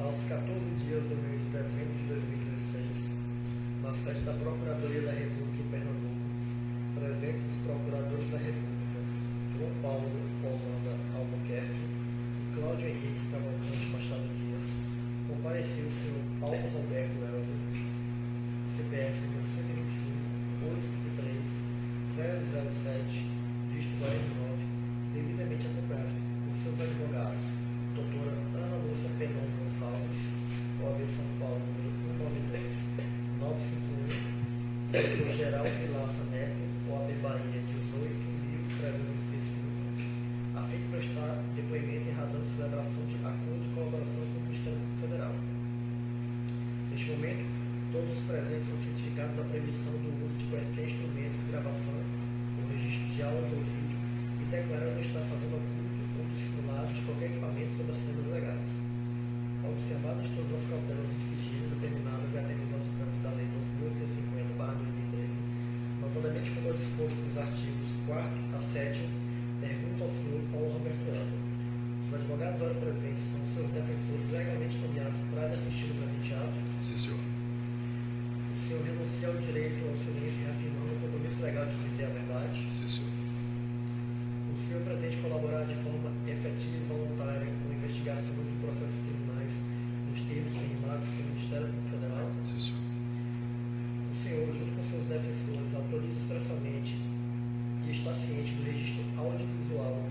Aos 14 dias do mês de dezembro de 2016, na sede da Procuradoria da República em Pernambuco, presentes os procuradores da República, João Paulo Holanda Albuquerque e Cláudio Henrique Cavalcante Machado Dias, compareceu o senhor Paulo Roberto Elvio, CPF número 125-853-007, dígito 49, devidamente acompanhado por seus advogados, doutora Ana Lúcia Penon Gonçalves, OAB São Paulo, número 193-951, doutor Geraldo Vilaça Neto, OAB Bahia, 18.335, a fim de prestar depoimento em razão de celebração de acordo de colaboração com o Ministério Público Federal. Neste momento, todos os presentes são cientificados da proibição do uso de quaisquer instrumentos de gravação ou registro de áudio ou vídeo e declarando estar fazendo oculto ou dissimulado de qualquer equipamento sob as penas legais. Observadas todas as cautelas de sigilo determinadas e atendidas aos trâmites da Lei 12.850/2013, notadamente como é disposto nos artigos 4º a 7º, pergunto ao senhor Paulo Roberto Elvio. Os advogados agora presentes são seus defensores legalmente nomeados para assistir o presente ato? Sim, senhor. O senhor renuncia ao direito ao silêncio reafirmando o compromisso legal de dizer a verdade? Sim, senhor. O senhor pretende colaborar de forma efetiva e voluntária com investigações e processos criminais nos termos firmados pelo Ministério Público Federal? Sim, senhor. O senhor, junto com seus defensores, autoriza expressamente e está ciente do registro audiovisual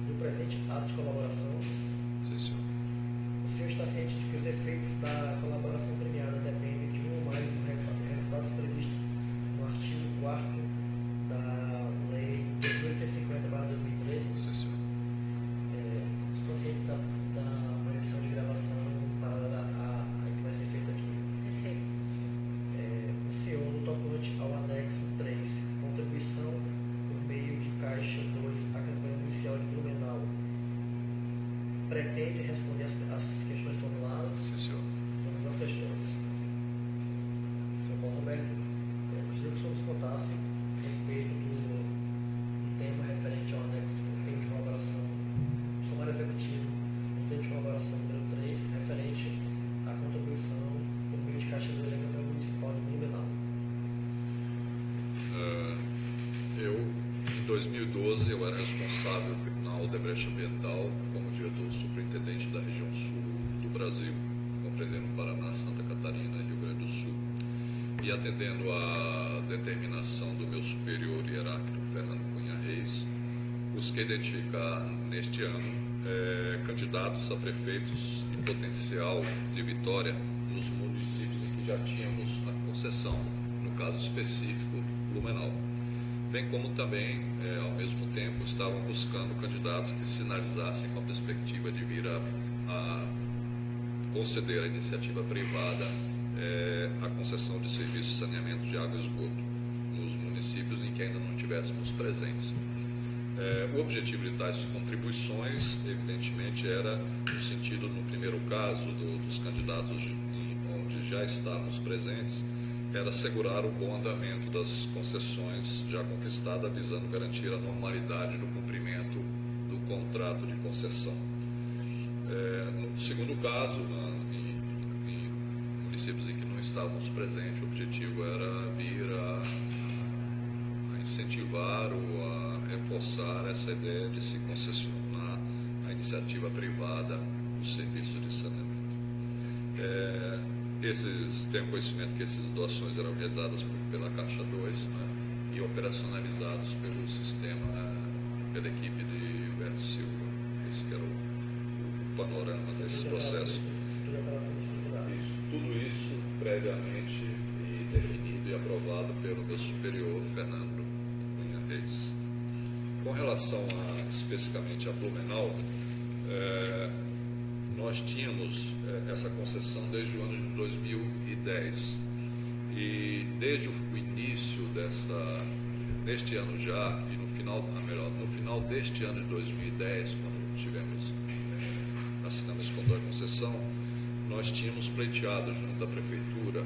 do presente ato de colaboração? Sim, senhor. O senhor está ciente de que os efeitos da colaboração premiada dependem de um ou mais dos resultados previstos no artigo 4º da Lei 1850/2013? Sim, senhor. Estão cientes da proibição de gravação paralela a que vai ser feita aqui? Perfeito. O senhor, no tocante ao anexo 3, contribuição por meio de caixa 2 à campanha inicial de Blumenau, pretende responder às questões formuladas? Sim, senhor. Vamos às questões. Senhor Paulo Roberto, gostaria que o senhor nos contasse a respeito do tema referente ao anexo do termo de colaboração, sumário executivo do termo de colaboração número 3, referente à contribuição por meio de caixa 2 da campanha municipal de Blumenau. Em 2012, eu era responsável na Odebrecht Ambiental como diretor superintendente da região sul do Brasil, compreendendo Paraná, Santa Catarina e Rio Grande do Sul. E atendendo à determinação do meu superior hierárquico, Fernando Cunha Reis, busquei identificar neste ano candidatos a prefeitos em potencial de vitória nos municípios em que já tínhamos a concessão, no caso específico, Blumenau. Bem como também, ao mesmo tempo, estavam buscando candidatos que sinalizassem com a perspectiva de vir a conceder à iniciativa privada a concessão de serviços de saneamento de água e esgoto nos municípios em que ainda não tivéssemos presentes. O objetivo de tais contribuições, evidentemente, era no sentido, no primeiro caso, dos candidatos onde já estávamos presentes, era assegurar o bom andamento das concessões já conquistadas, visando garantir a normalidade do cumprimento do contrato de concessão. No segundo caso, em municípios em que não estávamos presentes, o objetivo era vir a incentivar ou a reforçar essa ideia de se concessionar a iniciativa privada do serviço de saneamento. Tenho conhecimento que essas doações eram realizadas pela Caixa 2, né, e operacionalizados pelo sistema, pela equipe de Gilberto Silva. Esse que era o panorama desse processo. Tudo isso previamente e definido e aprovado pelo meu superior, Fernando Cunha Reis. Com relação especificamente a Blumenau, nós tínhamos essa concessão desde o ano de 2010 e desde o início deste ano já e no final deste ano de 2010, quando assinamos esse contrato de concessão, nós tínhamos pleiteado junto à prefeitura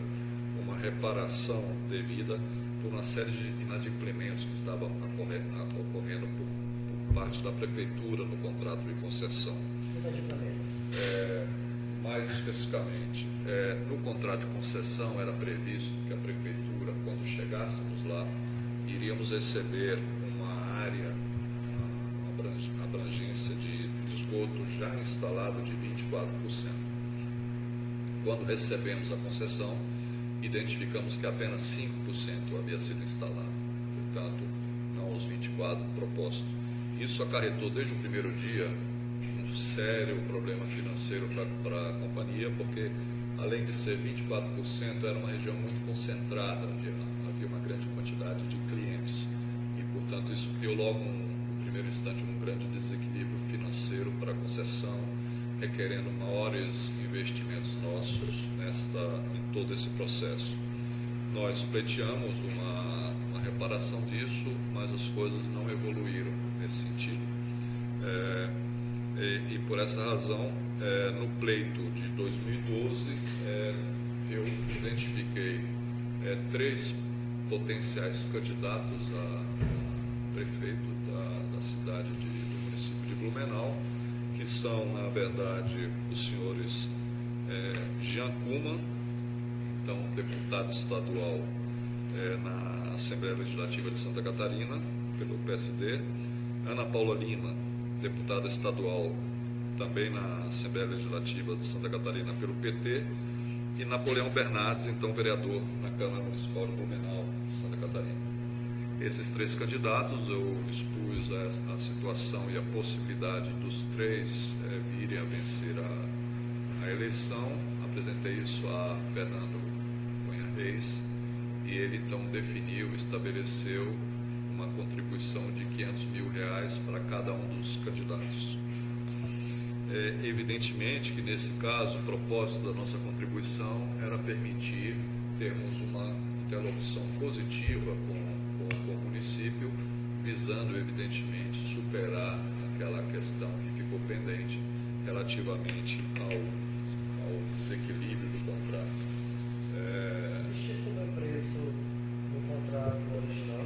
uma reparação devida por uma série de inadimplementos que estavam ocorrendo por parte da prefeitura no contrato de concessão. Inadimplementos. Mais especificamente, no contrato de concessão era previsto que a prefeitura, quando chegássemos lá, iríamos receber uma área, uma abrangência de esgoto já instalado de 24%. Quando recebemos a concessão, identificamos que apenas 5% havia sido instalado, portanto, não os 24% propostos. Isso acarretou desde o primeiro dia um sério problema financeiro para a companhia, porque além de ser 24%, era uma região muito concentrada, onde havia uma grande quantidade de clientes e, portanto, isso criou logo, no primeiro instante, um grande desequilíbrio financeiro para a concessão, requerendo maiores investimentos nossos em todo esse processo. Nós pleiteamos uma reparação disso, mas as coisas não evoluíram nesse sentido. E por essa razão, no pleito de 2012, eu identifiquei 3 potenciais candidatos a prefeito da cidade do município de Blumenau, que são, na verdade, os senhores Jean Kuman, então deputado estadual na Assembleia Legislativa de Santa Catarina, pelo PSD, Ana Paula Lima, deputada estadual também na Assembleia Legislativa de Santa Catarina pelo PT, e Napoleão Bernardes, então vereador na Câmara Municipal de Blumenau, Santa Catarina. Esses 3 candidatos, eu expus a situação e a possibilidade dos 3 virem a vencer a eleição. Apresentei isso a Fernando Cunha Reis e ele então definiu, estabeleceu uma contribuição de R$500 mil para cada um dos candidatos. Evidentemente que nesse caso o propósito da nossa contribuição era permitir termos uma interlocução positiva com o município, visando evidentemente superar aquela questão que ficou pendente relativamente ao desequilíbrio do contrato. Existe sobre o preço do contrato original?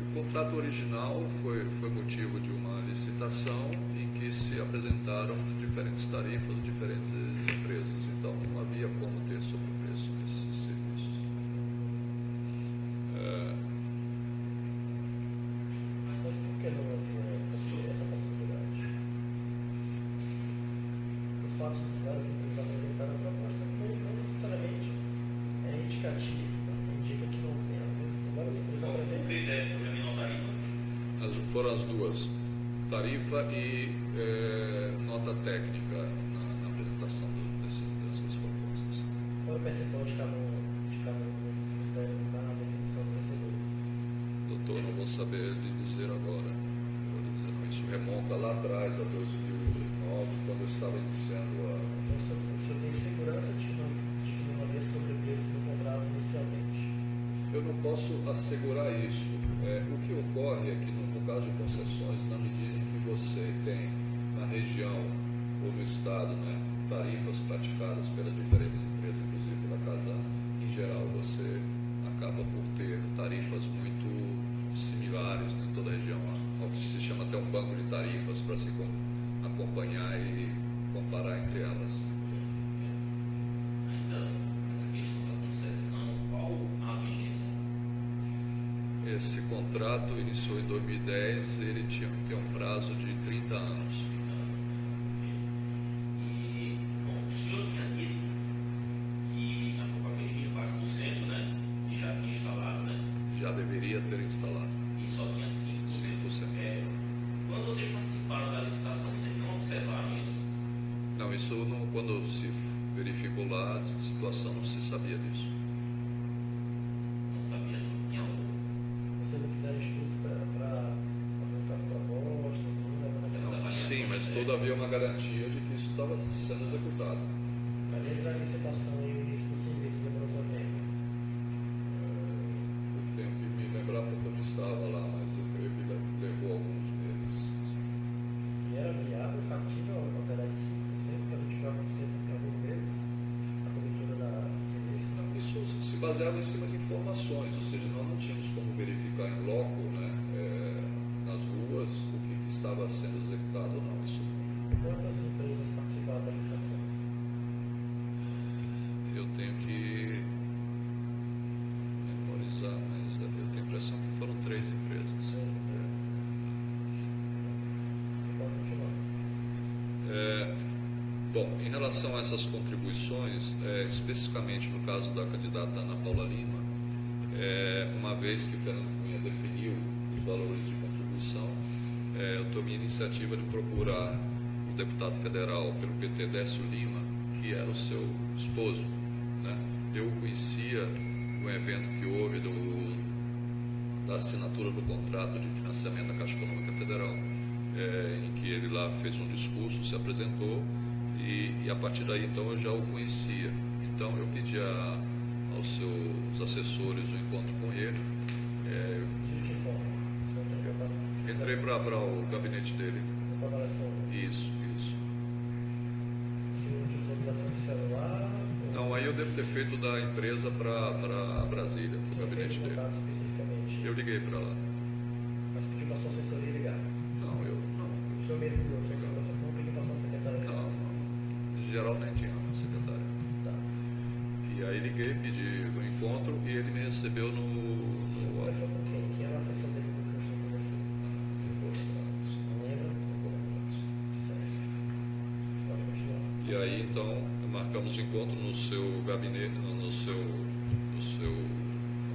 O contrato original foi motivo de uma licitação em que se apresentaram diferentes tarifas de diferentes empresas, então não havia como ter sobrepreço nesses serviços. Mas por que não havia essa possibilidade? O fato de várias empresas apresentarem a proposta não necessariamente é indicativo, indica que não tem. Às vezes, várias empresas Qual foi o apresentam. critério sobre a menor tarifa? Foram as duas, tarifa e nota técnica na apresentação dessas propostas. Qual é o percentual de cada um desses critérios na definição do vencedor? Doutor, não vou saber lhe dizer agora. Vou lhe dizer, não. Isso remonta lá atrás, a 2009, quando eu estava iniciando a... Então, o senhor tem segurança de que não havia sobrepreço no contrato inicialmente? Eu não posso assegurar isso. O que ocorre é que, no caso de concessões, na medida em que você tem na região ou no estado, né, tarifas praticadas pelas diferentes empresas, inclusive pela Casan, em geral você acaba por ter tarifas muito similares em toda a região. Se chama até um banco de tarifas para se acompanhar e comparar entre elas. Ainda essa questão da concessão, qual a vigência? Esse contrato iniciou em 2010, ele tem um prazo de 30 anos. E, bom, o senhor tinha dito que a culpa foi de 24%, né? Que já tinha instalado, né? Já deveria ter instalado E só tinha 5%. 5%. Quando vocês participaram da licitação, vocês não observaram isso? Não, isso não, quando se verificou lá, a situação não se sabia disso. Não sabia, não tinha outro. Vocês não fizeram estudos para apresentar as propostas, não levaram aquela Não. Sim, mas toda havia uma garantia de que isso estava sendo executado. Mas entre a licitação e o início do serviço demorou quanto tempo? Eu tenho que me lembrar porque eu não estava lá, mas eu creio que levou alguns meses. Sim. E era viável, factível alterar de 5% para 24% em alguns meses a cobertura do serviço? Isso se baseava em cima de informações, ou seja, nós não tínhamos como verificar em loco, né, nas ruas, o que estava sendo executado ou não. Isso Quantas empresas participaram da licitação? tenho que memorizar, mas eu tenho a impressão que foram 3 empresas. Pode continuar. Bom, em relação a essas contribuições, especificamente no caso da candidata Ana Paula Lima, uma vez que Fernando Cunha definiu os valores de contribuição, eu tomei a iniciativa de procurar o deputado federal pelo PT, Décio Lima, que era o seu esposo, né? Eu o conhecia no evento que houve da assinatura do contrato de financiamento da Caixa Econômica Federal, em que ele lá fez um discurso, se apresentou, e a partir daí então eu já o conhecia. Então eu pedi aos seus assessores um encontro com ele. De que forma? Entrei para o gabinete dele. No telefone? Isso. Se não utilizou o telefone celular? Não, aí eu devo ter feito da empresa para Brasília, para o gabinete dele. Contato especificamente? Eu liguei para lá. Mas pediu para a sua assessoria ligar? Não. O senhor mesmo ligou? Você não pediu para a sua secretária ligar? Não. Em geral nem tinha uma secretária. Tá. E aí liguei, pedi o encontro e ele me recebeu no Conversou com quem? Quem era o assessor dele com quem o senhor conversou? Não lembra? Certo. Pode continuar. E aí então marcamos o encontro no seu gabinete, no seu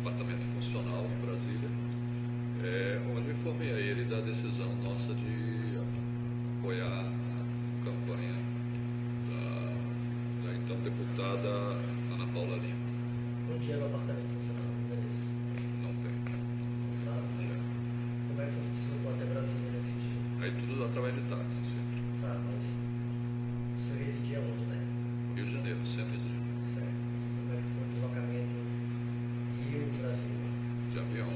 apartamento funcional em Brasília, onde eu informei a ele da decisão nossa de apoiar a campanha da então deputada Ana Paula Lima. Onde era o apartamento funcional? Não tem. Não sabe? Como é que você se deslocou até Brasília nesse dia? Aí tudo através de táxi sempre. Tá, mas o senhor residia onde, né? Rio de Janeiro, sempre existe. Certo. Como é que foi o deslocamento Rio-Brasília? De avião.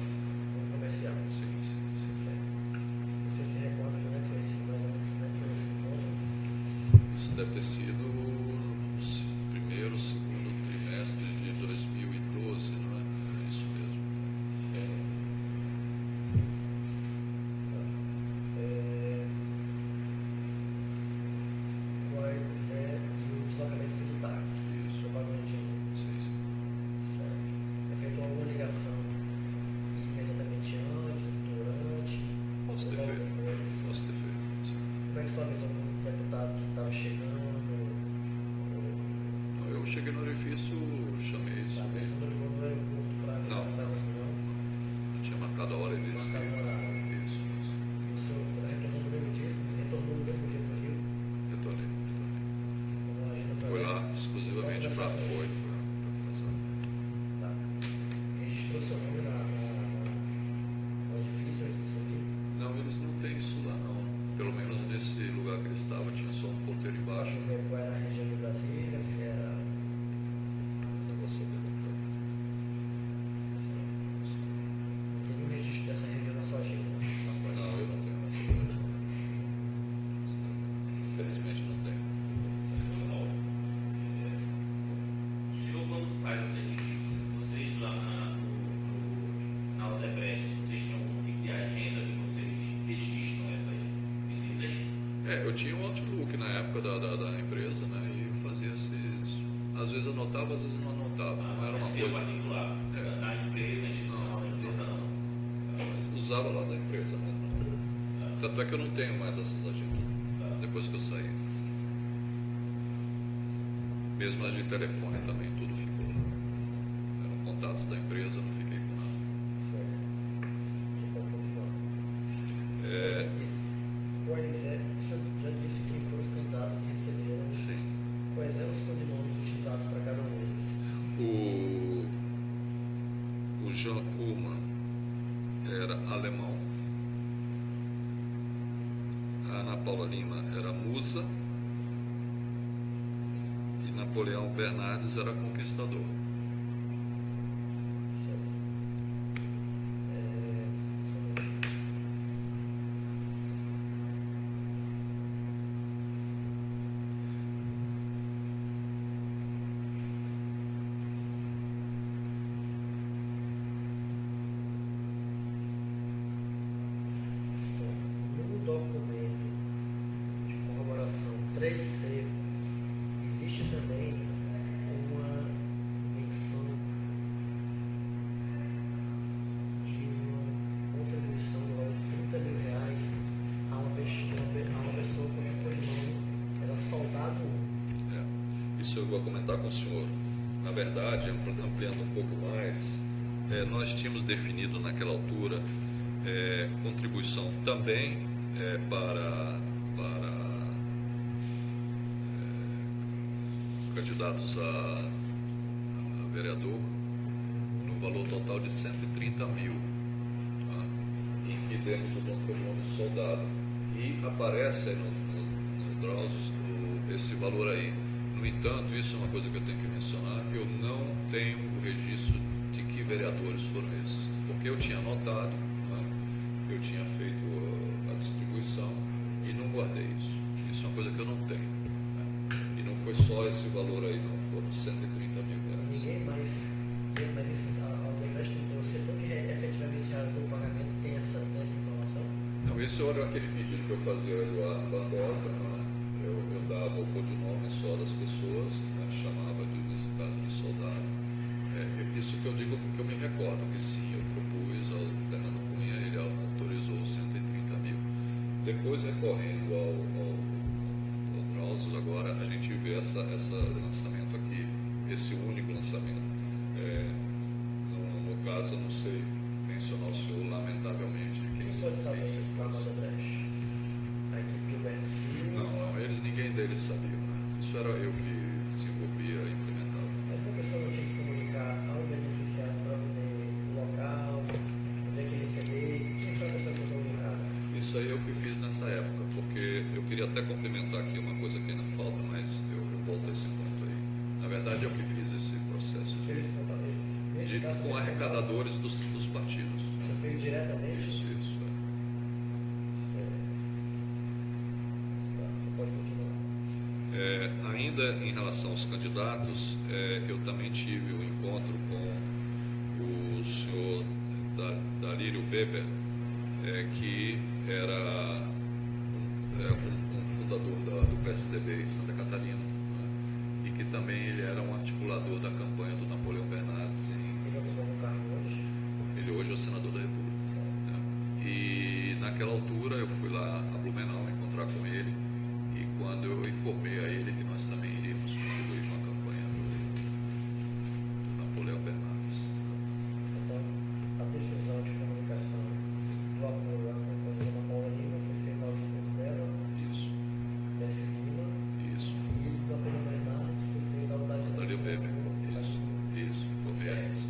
Foi comercial? Sim. Certo. Você se recorda como é que foi esse, mais ou menos, como é que foi esse encontro? Isso deve ter sido no primeiro, segundo trimestre de 2012, não é? É isso mesmo. E o deslocamento foi de táxi? Isso. Foi pagando dinheiro? Sim. Certo. Efetuou alguma ligação imediatamente antes, durante? Posso ter ou logo feito. depois? Posso ter feito. Sim. Como é que foi a visão do deputado que estava chegando? Não, eu cheguei no orifício, chamei isso. Tá, mas não ligou no aeroporto para Não. visitar a reunião? Tinha marcado a hora e disse Marcado o horário. Isso. O senhor retornou no mesmo dia? Retornou no mesmo dia para o Rio? Retornei. Com a agenda Foi pra- lá exclusivamente para Foi foi lá para conversar. Tá. Registrou seu nome no edifício antes de subir? Não, eles não têm isso lá não. Pelo menos nesse lugar que ele estava, tinha só um ponteiro Só embaixo. dizer qual era a região de Brasília, se era. Não vou saber. Não tem nenhum registro dessa região na sua agenda. Não, eu não tenho essa coisa. Infelizmente não tenho. João, o senhor quando faz essa registro, vocês lá na Odebrecht, vocês têm algum tipo de agenda que vocês registram essas visitas? Eu tinha um Outlook na época da empresa, né? E eu fazia esses. Às vezes anotava, às vezes não anotava. Não era uma Seu coisa. particular, da empresa, institucional da empresa não. Mas usava lá da empresa, mas não. Tanto é que eu não tenho mais essas agendas. Depois que eu saí. Mesmo as de telefone também, tudo ficou lá. Eram contatos da empresa, não fiquei com nada. Certo. Então, continuando. Quais é, o senhor já disse quem foram os candidatos que receberam. Sim. Quais eram os codinomes utilizados para cada um deles? O Jean Kuhlmann era alemão. A Ana Paula Lima era musa. E Napoleão Bernardes era conquistador. No documento de corroboração 3C, existe também uma isso eu vou comentar com o senhor. Na verdade, ampliando um pouco mais, nós tínhamos definido naquela altura contribuição também para candidatos a vereador, no valor total de 130 mil, tá? Em que demos o nome soldado. E aparece aí no Drauzio esse valor aí. No entanto, isso é uma coisa que eu tenho que mencionar, eu não tenho o registro de que vereadores foram esses, porque eu tinha anotado, né? Eu tinha feito a distribuição e não guardei isso. Isso é uma coisa que eu não tenho, né? E não foi só esse valor aí, não, foram 130 mil reais. Ninguém mais esse Aldebrecht, então o setor que efetivamente realizou o pagamento tem essa informação? Não, isso era aquele pedido que eu fazia ao Eduardo Barbosa, né? Eu dava o codinome só das pessoas, né? Chamava, nesse caso, de soldado. Isso que eu digo, que eu me recordo, que sim, eu propus ao Fernando Cunha, ele autorizou 130 mil. Depois, recorrendo ao Drauzio, agora a gente vê esse lançamento aqui, esse único lançamento. No caso, eu não sei mencionar o senhor, lamentavelmente. Quem pode saber esse lá no Aldebrecht? A equipe de Gilberto Filho? Não, ninguém deles sabia, né? Isso era eu que desenvolvia e implementava. Mas por que a pessoa não tinha que comunicar ao beneficiário para poder o local, onde é que receber? Quem foi a pessoa que foi comunicada? Isso aí eu que fiz nessa época, porque eu queria até complementar aqui uma coisa que ainda falta, mas eu volto a esse ponto aí. Na verdade, eu que fiz esse processo com arrecadadores dos partidos. Você fez diretamente? Isso. Tá, você pode continuar. Ainda em relação aos candidatos, eu também tive um encontro com o senhor Dalírio Weber, que era um fundador do PSDB em Santa Catarina, né? E que também ele era um articulador da campanha do Napoleão Bernardes. Ele ocupou um cargo hoje? Ele hoje é o senador da República, né? E naquela altura eu fui lá a Blumenau encontrar com ele, e quando eu informei a ele que nós também iríamos contribuir com a campanha do Napoleão Bernardes. Então, a decisão de comunicação do apoio à campanha da Ana Paula Lima foi feita ao esposo dela, Isso, Décio Lima, isso. e do Napoleão Bernardes foi feita ao Dalírio Weber, isso, informei a eles.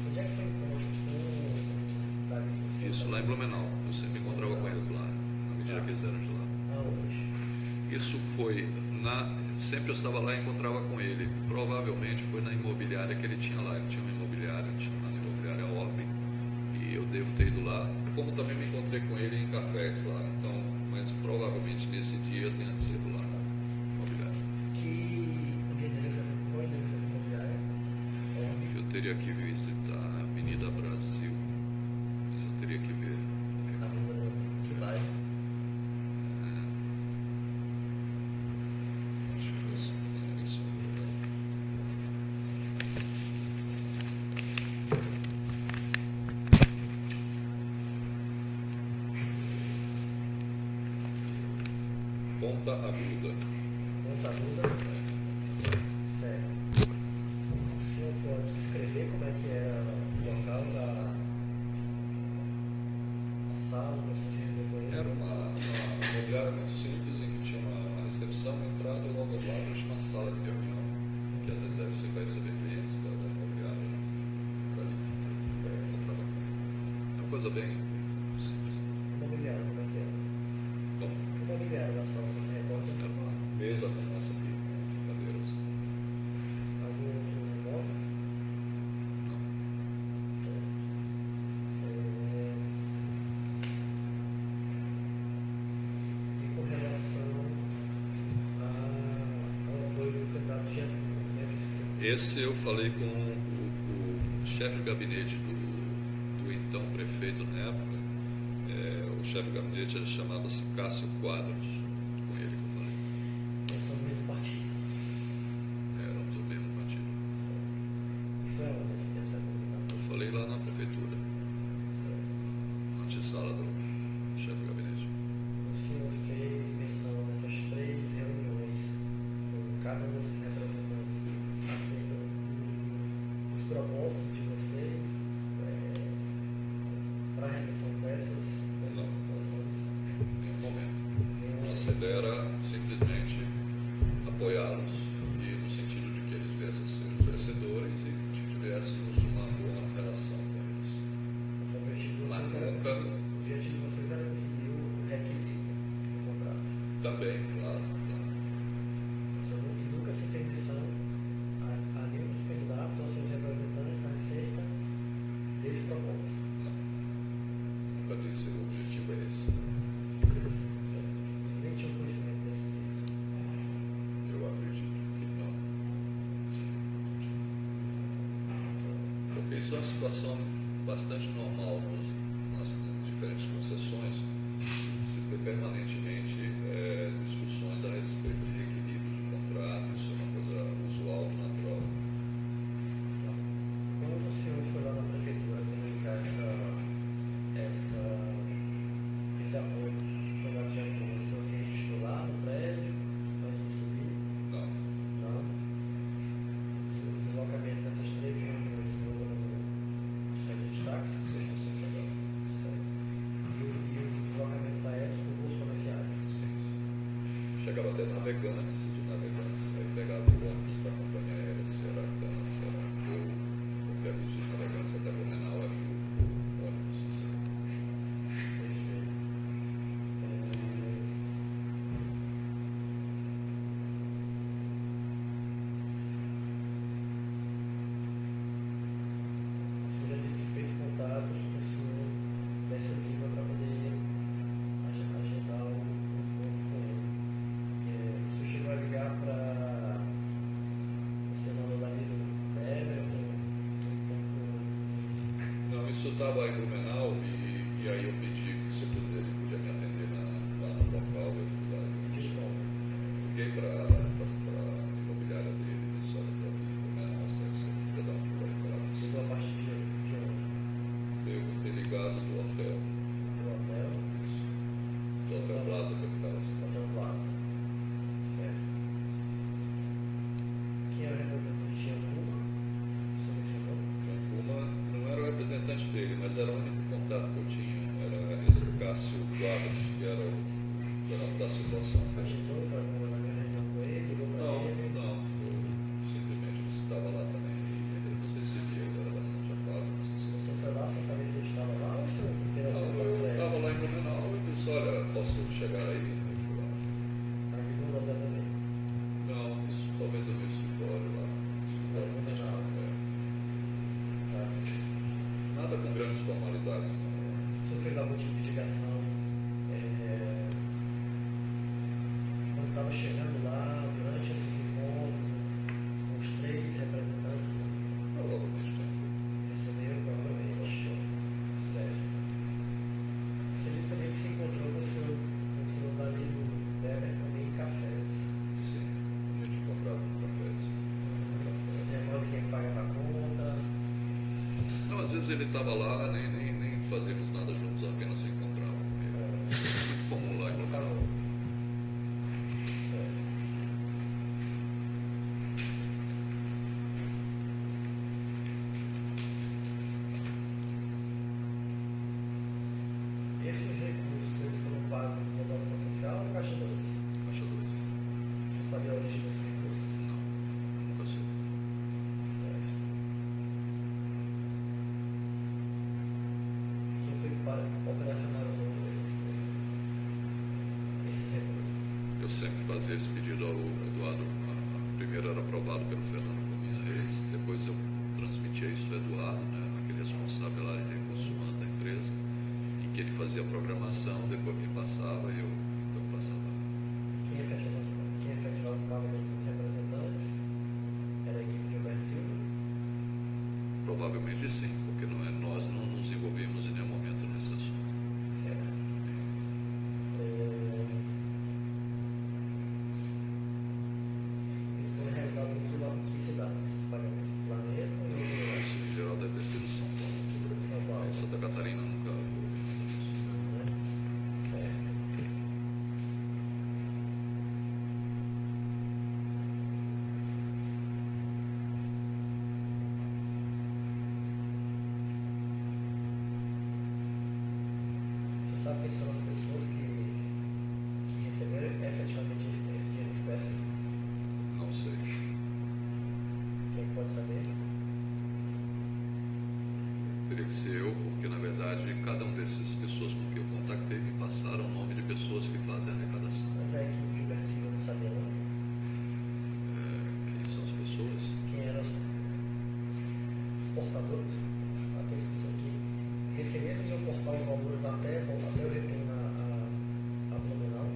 Onde é que foi o encontro com o Dalírio? Isso, lá em Blumenau. Eu sempre me encontrava com eles lá, na medida que eles eram de lá. Aonde? Isso foi sempre eu estava lá e encontrava com ele. Provavelmente foi na imobiliária que ele tinha lá. Ele tinha uma imobiliária, chamada Imobiliária Orbe, e eu devo ter ido lá. Como também me encontrei com ele em cafés lá. Então, mas provavelmente nesse dia tenha sido lá na imobiliária. Qual é o endereço dessa imobiliária? Eu teria que visitar a Avenida Brasil. Mas eu teria que ver. Na Avenida Brasil. Que bairro? Acho que você tem isso. Ponta Aguda. Ponta Aguda? Certo. O senhor pode descrever como é que era o local da sala, da sua depois? Era uma imobiliária muito simples, em que tinha uma recepção, uma entrada e logo ao lado tinha uma sala de reunião, que às vezes deve ser para receber clientes da imobiliária. Dali. Encontrava com ele. É uma coisa bem simples. Imobiliária, como é que era? Bom, Imobiliária da sala, você se recorda? era uma mesa como essa aqui, cadeiras. Algum outro móvel? Não. Certo. E com relação ao apoio do candidato Getúlio, como é que se... Esse eu falei com o chefe de gabinete do então prefeito na época. O chefe de gabinete chamava-se Cássio Quadros, com ele que eu falei. Eles são do mesmo partido. Eram do mesmo partido. Isso é onde essa comunicação? Eu falei lá na prefeitura, Certo. na antessala do chefe de gabinete. O senhor fez menção nessas 3 reuniões com considera simplesmente apoiá-los e no sentido de que eles viessem a ser os vencedores e que tivéssemos uma boa relação com eles. O objetivo de Mas vocês era nunca- conseguir- o objetivo de vocês era conseguir o reequilíbrio do contrato. Também, claro. E nunca se fez missão a nenhum dos candidatos ou seus representantes acerca desse propósito. Não. Nunca disse o objetivo é esse. Eles nem tinham conhecimento desse texto. Eu acredito que não. Porque isso é uma situação bastante normal nas diferentes concessões, se ter permanentemente discussões a respeito de reequilíbrio de contrato, isso é uma coisa usual, natural. Quando o senhor foi lá na prefeitura comunicar esse apoio para o Gato de Ancona, o senhor se registrou lá no prédio, antes de subir? Não. Não? Os deslocamentos dessas 3 reuniões foram no prédio de táxi? Sim, sim, legal. Certo. E os deslocamentos aéreos por voos comerciais? Sim, sim. Chegava até Navegantes, de Navegantes, aí pegava o ônibus da companhia aérea, se era TAM, se era Gol, porque ali de Navegantes até Blumenau era o ônibus, assim. Perfeito. Você já disse que fez contatos com o senhor dessa língua para poder agendar o encontro com ele. O senhor chegou a ligar para o senador Danilo Weber ou então Não, isso estava em Blumenau e aí eu pedi se ele podia me atender lá no local, eu fui lá e de novo? liguei para a imobiliária dele e disse, olha, estou aqui em Blumenau, você podia dar um pulo aí e falar com você. Chegou a partir de onde? Eu ter ligado do hotel, Do hotel? isso, do Hotel Plaza que eu ficava assim. Hotel Plaza. Certo. Quem era o representante de Giancuba? Você mencionou? João Kuma não era o representante dele, mas era o único contato que eu tinha, era esse Cássio Guardas, que era da situação. Agitou para na minha reunião com ele, ligou para Não, ele. não, eu simplesmente disse que estava lá também e ele nos recebia, ele era bastante afável, não sei se Você foi lá sem saber se ele estava lá ou se você era Não, eu estava lá em Blumenau e disse, olha, posso chegar aí? Eu fui lá. Aí ligou no hotel também. Não, isso talvez do meu escritório lá. Escritório Não, que não. tinha, Tá. nada com grandes formalidades, não. Você fez algum tipo de ligação quando estava chegando lá, durante esses encontros, com os 3 representantes que você Provavelmente tem feito. recebeu, provavelmente. Certo. Você disse também que se encontrou com o senhor Danilo Weber também em cafés. Sim, a gente encontrava no cafés. Você se recorda quem pagava a conta? Não, às vezes ele estava lá, nem fazíamos nada juntos, apenas se encontrava com ele. Muito comum lá em Blumenau. Certo. Esses recursos, eles foram pagos no negócio oficial ou Caixa 2? Caixa 2. Não sabia a origem desses recursos? Não, nunca soube. Certo. Quem foi que operacionalizou esses recursos? Eu sempre fazia esse pedido ao Eduardo. Primeiro era aprovado pelo Fernando Cominha Reis, depois eu transmitia isso ao Eduardo, né, aquele responsável lá de recursos humanos da empresa, em que ele fazia a programação, depois me passava e eu passava. Quem efetivava os pagamentos dos representantes era a equipe de Gilberto Silva? Provavelmente sim, porque nós não nos envolvimos em nenhum momento nesse assunto. Certo. Isso foi realizado em que cidade, esses pagamentos? Lá mesmo ou em outro lugar? Isso em geral deve ter sido São Paulo. São Paulo. Em Santa Catarina nunca houve isso. Né? Certo. portadores, aquelas pessoas que receberam e aportar os valores até o retorno abdominal.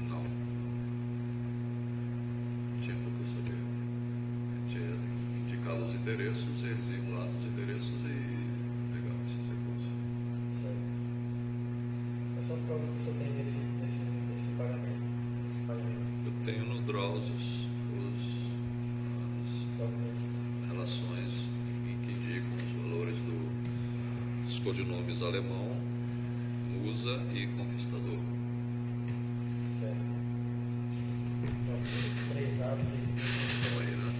Não. Tinha por que saber. Tinha indicar os endereços, eles iam lá nos endereços e pegavam esses recursos. Certo. Quais são as provas que o senhor tem desse pagamento? Eu tenho no Drauzio as Documentos. relações que indicam os valores dos codinomes alemão, Musa e Conquistador. Certo. Então, 3A, 3B. Então aí, né?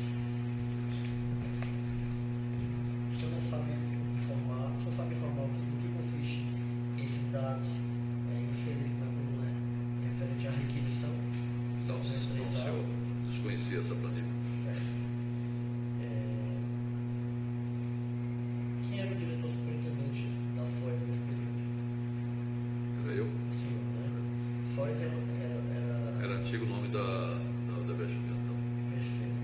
O senhor não sabe informar, o que consiste esses dados inseridos na coluna referente à requisição? Não, senhor, desconhecia essa planilha. Certo. Quem era o diretor superintendente da FOIS nesse período? Era eu? O senhor, né? FOIS era Era antigo nome da Odebrecht Ambiental. perfeito.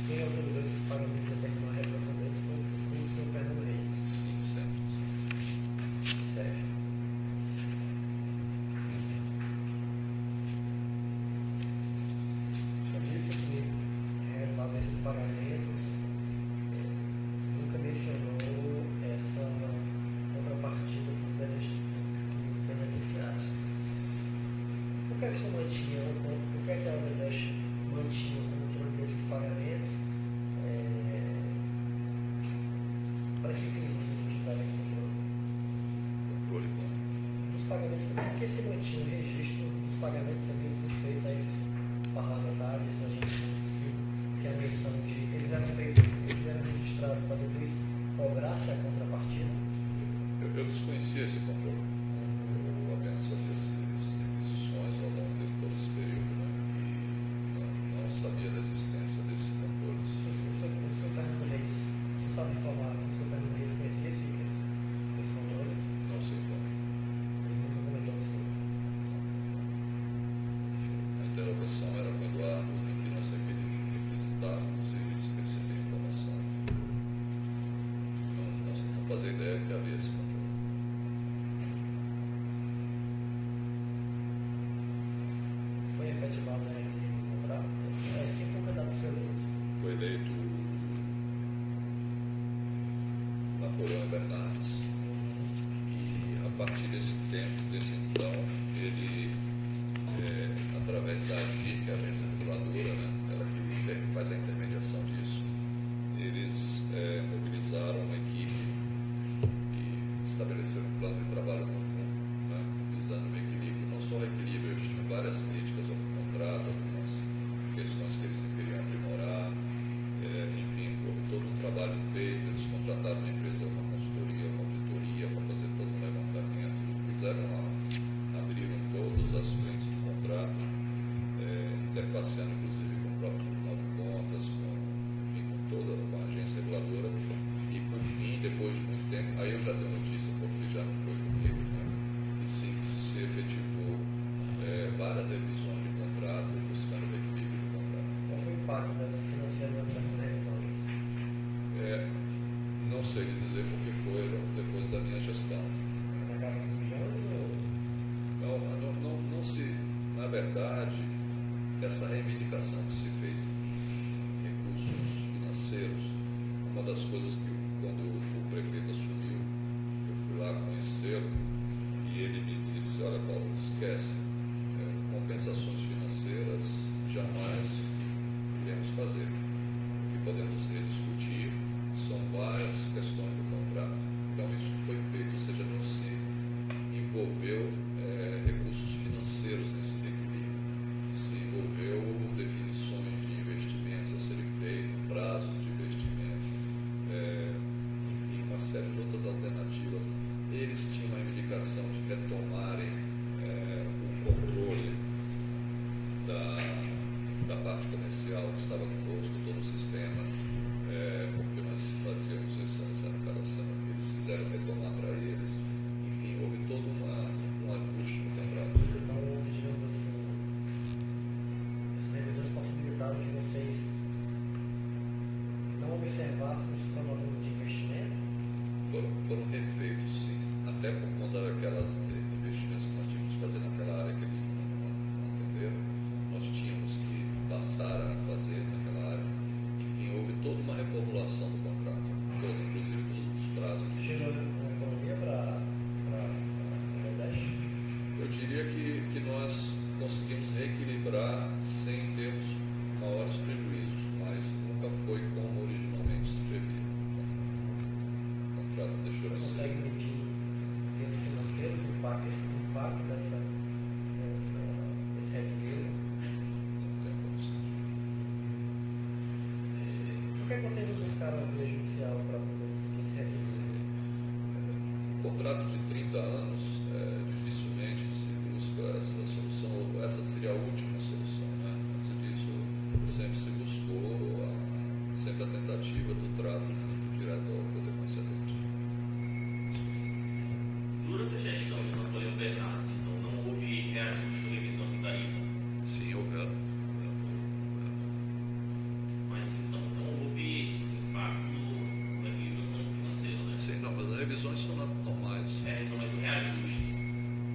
Quem autorizou esses pagamentos até que não reprovação deles foi o senhor Fernando Reis. Sim, sempre. Certo. Já disse que resultado desses pagamentos nunca mencionou essa contrapartida dos beneficiários. Por que o senhor mantinha por que a Odebrecht mantinha o controle desses pagamentos? Para que fins vocês utilizaram esse controle? Controle bom. Dos pagamentos, por que se mantinha o registro dos pagamentos que haviam sido feitos a esses parlamentares, a gente se a missão de. Eles eram registrados para depois cobrar-se a contrapartida? Eu desconhecia esse controle. Eu apenas fazia essas requisições ao longo de todo esse período, né? E não sabia da existência desse controle. O senhor Fernando Reis, o senhor sabe informar se o senhor Fernando Reis conhecia esse controle? Não sei como. Ele nunca comentou com o senhor. A interrogação era com o Eduardo, em que nós requisitávamos e eles recebiam informação. Nós não fazia ideia que havia esse controle. Foi efetivado aquele contrato? Quem foi o candidato que foi eleito? Foi eleito Napoleão Bernardes. E a partir desse tempo, desse então, ele, através da AGIR, que é a agência reguladora, né, ela que faz a intermediação disso, eles mobilizaram uma equipe e estabeleceram um plano de trabalho conjunto, né, visando o equilíbrio. Não só o equilíbrio, eles tinham várias críticas ao contrato, algumas questões que eles queriam aprimorar, enfim, houve todo um trabalho feito. Eles contrataram uma empresa, uma consultoria, uma auditoria para fazer todo um levantamento, abriram todas as frentes do contrato, interfaceando inclusive com o próprio Tribunal de Contas, com toda a agência reguladora, e por fim, depois de muito tempo, aí eu já tenho notícia, porque já não foi comigo, né, que sim, se efetivou várias revisões de contrato, buscando o equilíbrio do contrato. Qual foi o impacto financeiro dessas revisões? Não sei lhe dizer porque foram depois da minha gestão. Na casa dos milhões ou? Não se, na verdade, essa reivindicação que se fez em recursos financeiros, uma das coisas que, quando o prefeito assumiu, eu fui lá conhecê-lo e e ele me disse, olha Paulo, esquece, compensações financeiras jamais iremos fazer. O que podemos rediscutir são várias questões do contrato. Então isso foi feito, ou seja, não se envolveu recursos financeiros nesse reequilíbrio, se envolveu definições de investimentos a serem feitos, prazos de investimento, enfim, uma série de outras alternativas. Eles tinham uma reivindicação de retomarem o controle da parte comercial que estava conosco, todo o sistema, porque nós fazíamos essa arrecadação, eles quiseram retomar para eles. Enfim, houve todo um ajuste no contrato. Então, houve, digamos assim, essas revisões possibilitaram que vocês não observassem os cronogramas de investimento? Foram refeitos, sim, até por conta daquelas investimentos que nós tínhamos que fazer naquela área que eles não atenderam, nós tínhamos que passar a fazer naquela área. Enfim, houve toda uma reformulação do contrato, inclusive dos prazos. Chegou uma economia para o Nordeste? Eu diria que nós conseguimos reequilibrar sem termos maiores prejuízos, mas nunca foi como originalmente se previa. O contrato deixou de ser. Consegue medir em financeiro o impacto desse reequilíbrio? Não tem condição. Por que vocês não buscaram a via judicial para poder conseguir esse reequilíbrio? Um contrato de 30 anos, dificilmente se busca essa solução, essa seria a última solução, né? Antes disso, sempre se buscou sempre a tentativa do trato junto direto ao poder concedente. Durante a gestão de Napoleão Bernardes, então, não houve reajuste ou revisão de tarifa? Sim, houveram. Mas então não houve impacto no equilíbrio financeiro, né? Sim, não, mas as revisões são normais. Mas o reajuste.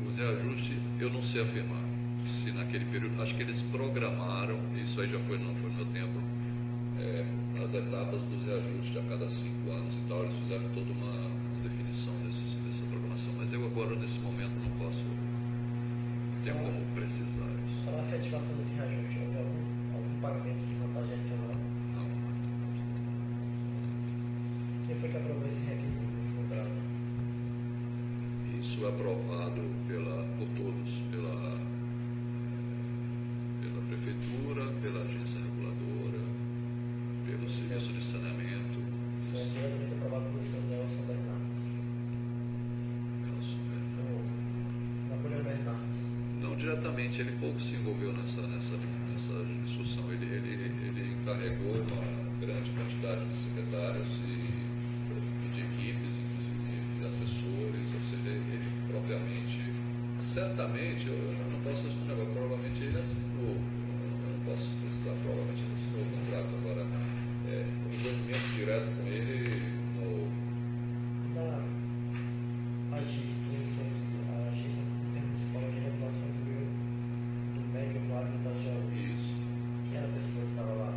O reajuste, eu não sei afirmar se naquele período, acho que eles programaram, isso aí já não foi no meu tempo, as etapas do reajuste a cada 5 anos e tal, eles fizeram toda uma definição dessa programação, mas eu agora, nesse momento, não posso, não tenho como precisar isso. Para a efetivação desse reajuste, houve algum pagamento de vantagem adicional? Não. Quem foi que aprovou esse reequilíbrio de contrato? Isso é aprovado por todos, pela prefeitura, pela agência reguladora, pelo serviço de saneamento. Foi diretamente aprovado pelo senhor Nelson Bernardes. Nelson Bernardes. Napoleão Bernardes. Não diretamente, ele pouco se envolveu nessa discussão. Ele encarregou uma grande quantidade de secretários e de equipes, inclusive de assessores, ou seja, ele propriamente, certamente, eu não posso responder agora, provavelmente ele assinou, eu não posso precisar, provavelmente ele assinou o contrato. Agora, o envolvimento direto com ele Na Agência Municipal de Regulação do Médio Vale do Itajaú. isso. Quem era a pessoa que estava lá?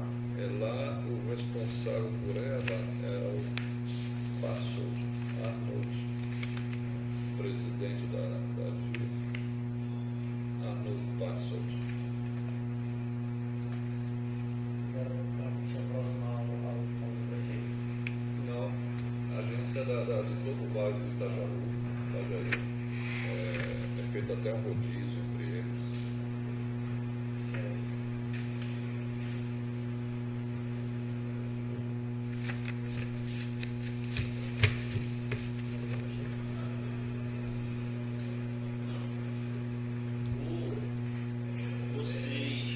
Lá o responsável por ela era o Arnold, presidente da AGIR, Arnold Passold. Era uma pessoa próxima ao prefeito. Não, a agência de todo o Vale do Itajaí, é feito até um rodízio entre eles. Vocês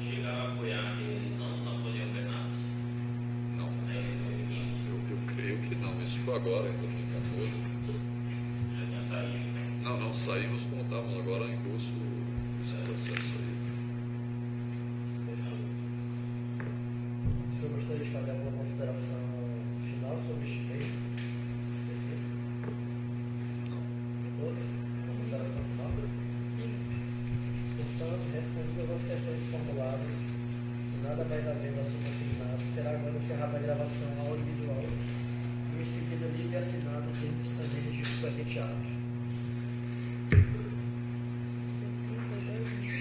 chegaram a apoiar a reeleição do Napoleão Bernardes? Não, Na eleição seguinte? eu creio que não. Isso foi agora, em 2014. Mas... Já tinha saído, né? Não saímos como estávamos agora em curso esse processo aí. O senhor gostaria de fazer alguma consideração final sobre este texto específico? Não. Todos? Uma consideração final? Portanto, respondidas as questões formuladas, e nada mais havendo a ser confirmado, será agora encerrada a gravação audiovisual e em seguida lido e assinado o termo que também registra o presente ato. Obrigado.